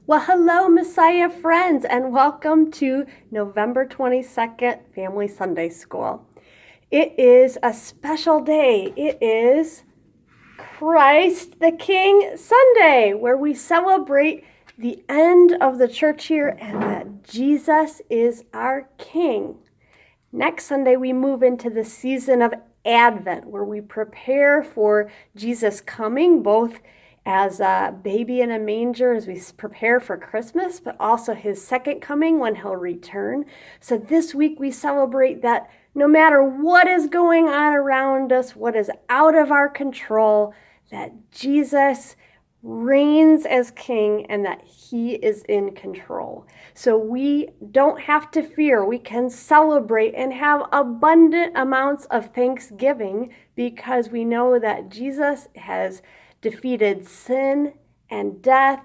Well, hello, Messiah friends, and welcome to November 22nd Family Sunday School. It is a special day. It is Christ the King Sunday, where we celebrate the end of the church year and that Jesus is our King. Next Sunday, we move into the season of Advent, where we prepare for Jesus coming, both as a baby in a manger as we prepare for Christmas, but also his second coming when he'll return. So this week we celebrate that no matter what is going on around us, what is out of our control, that Jesus reigns as king and that he is in control. So we don't have to fear. We can celebrate and have abundant amounts of thanksgiving because we know that Jesus has defeated sin and death,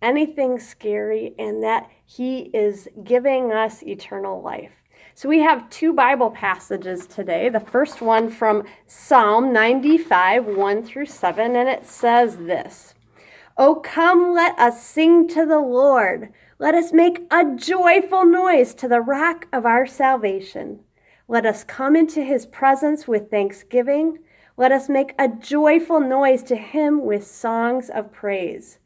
anything scary, and that he is giving us eternal life. So we have two Bible passages today. The first one from Psalm 95, 1 through 7, and it says this: "Oh, come, let us sing to the Lord. Let us make a joyful noise to the rock of our salvation. Let us come into his presence with thanksgiving. Let us make a joyful noise to him with songs of praise.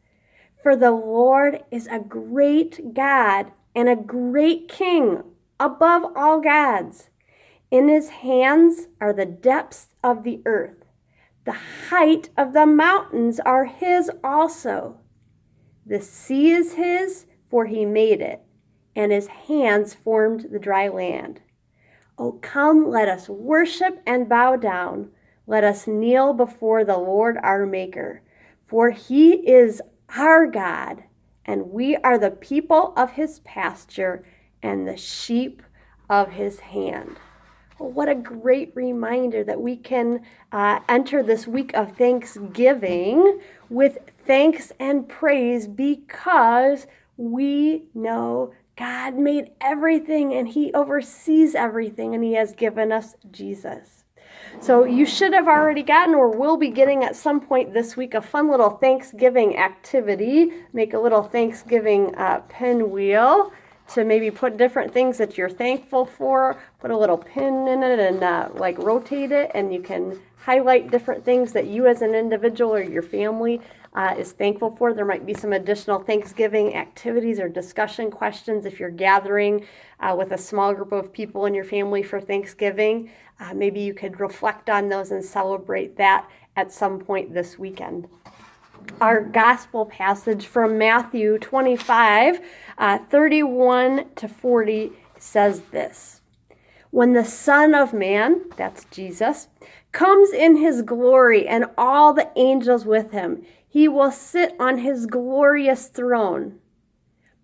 For the Lord is a great God and a great King above all gods. In his hands are the depths of the earth. The height of the mountains are his also. The sea is his, for he made it, and his hands formed the dry land. Oh, come, let us worship and bow down. Let us kneel before the Lord our Maker, for he is our God, and we are the people of his pasture and the sheep of his hand." Well, what a great reminder that we can enter this week of Thanksgiving with thanks and praise because we know God made everything and he oversees everything and he has given us Jesus. So you should have already gotten or will be getting at some point this week a fun little Thanksgiving activity. Make a little Thanksgiving pinwheel to maybe put different things that you're thankful for, put a little pin in it and rotate it, and you can highlight different things that you as an individual or your family is thankful for. There might be some additional Thanksgiving activities or discussion questions if you're gathering with a small group of people in your family for Thanksgiving. Maybe you could reflect on those and celebrate that at some point this weekend. Our gospel passage from Matthew 25, 31 to 40 says this: "When the Son of Man," that's Jesus, "comes in his glory and all the angels with him, he will sit on his glorious throne.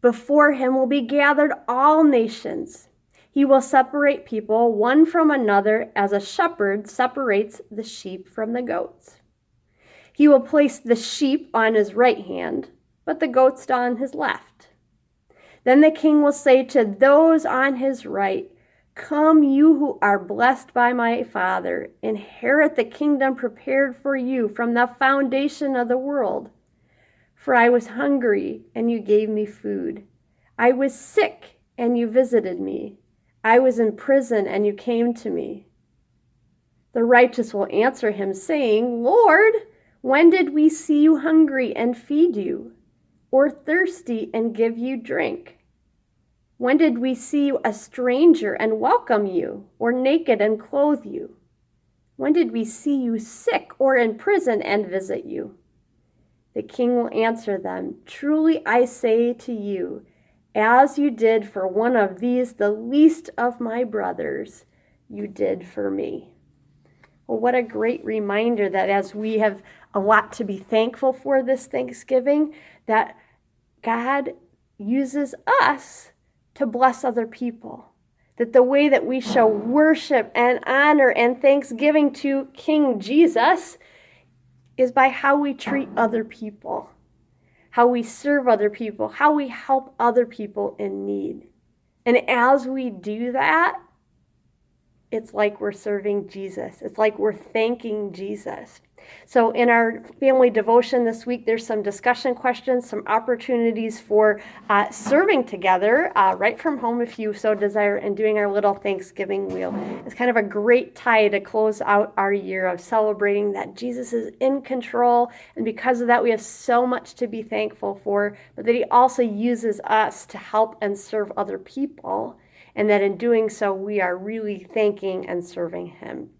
Before him will be gathered all nations. He will separate people one from another as a shepherd separates the sheep from the goats. He will place the sheep on his right hand, but the goats on his left. Then the king will say to those on his right, 'Come, you who are blessed by my Father, inherit the kingdom prepared for you from the foundation of the world. For I was hungry, and you gave me food. I was sick, and you visited me. I was in prison, and you came to me.' The righteous will answer him, saying, 'Lord, when did we see you hungry and feed you, or thirsty and give you drink? When did we see you a stranger and welcome you, or naked and clothe you? When did we see you sick or in prison and visit you?' The king will answer them, 'Truly I say to you, as you did for one of these, the least of my brothers, you did for me.'" Well, what a great reminder that as we have a lot to be thankful for this Thanksgiving, that God uses us to bless other people. That the way that we show worship and honor and thanksgiving to King Jesus is by how we treat other people, how we serve other people, how we help other people in need. And as we do that, it's like we're serving Jesus. It's like we're thanking Jesus. So in our family devotion this week, there's some discussion questions, some opportunities for serving together right from home if you so desire, and doing our little Thanksgiving wheel. It's kind of a great tie to close out our year of celebrating that Jesus is in control, and because of that we have so much to be thankful for, but that he also uses us to help and serve other people, and that in doing so we are really thanking and serving him.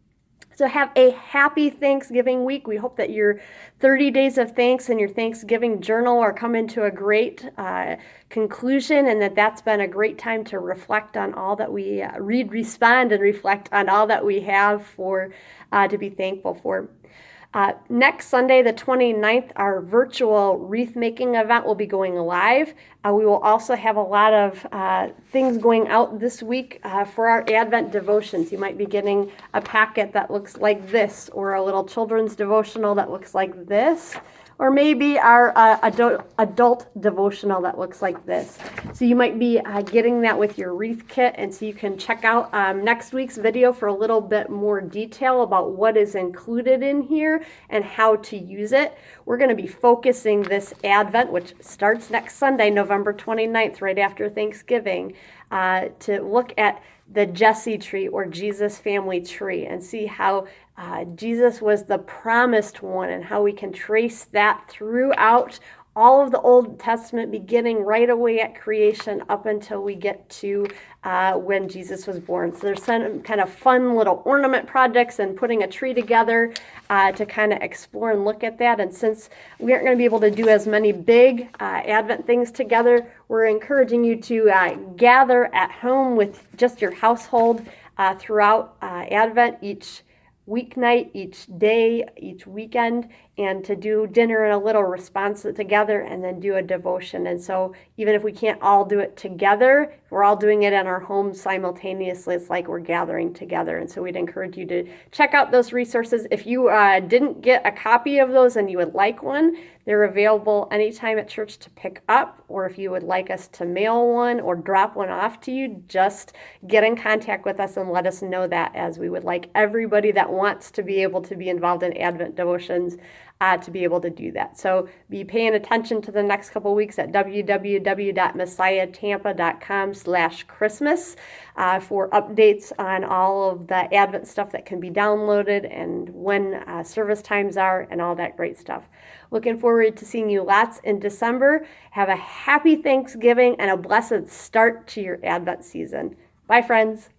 So have a happy Thanksgiving week. We hope that your 30 days of thanks and your Thanksgiving journal are coming to a great conclusion, and that's been a great time to reflect on all that we read, respond, and reflect on all that we have for to be thankful for. Next Sunday, the 29th, our virtual wreath making event will be going live. We will also have a lot of things going out this week for our Advent devotions. You might be getting a packet that looks like this, or a little children's devotional that looks like this, or maybe our adult devotional that looks like this. So you might be getting that with your wreath kit, and so you can check out next week's video for a little bit more detail about what is included in here and how to use it. We're going to be focusing this Advent, which starts next Sunday, November 29th, right after Thanksgiving, to look at the Jesse tree, or Jesus family tree, and see how Jesus was the promised one, and how we can trace that throughout all of the Old Testament, beginning right away at creation up until we get to when Jesus was born. So there's some kind of fun little ornament projects and putting a tree together to kind of explore and look at that. And since we aren't going to be able to do as many big Advent things together, we're encouraging you to gather at home with just your household throughout Advent, each weeknight, each day, each weekend, and to do dinner and a little response together, and then do a devotion. And so even if we can't all do it together, if we're all doing it in our homes simultaneously, it's like we're gathering together. And so we'd encourage you to check out those resources. If you didn't get a copy of those and you would like one, they're available anytime at church to pick up, or if you would like us to mail one or drop one off to you, just get in contact with us and let us know that, as we would like everybody that wants to be able to be involved in Advent devotions to be able to do that. So be paying attention to the next couple of weeks at www.messiahtampa.com/Christmas for updates on all of the Advent stuff that can be downloaded, and when service times are, and all that great stuff. Looking forward to seeing you lots in December. Have a happy Thanksgiving and a blessed start to your Advent season. Bye, friends.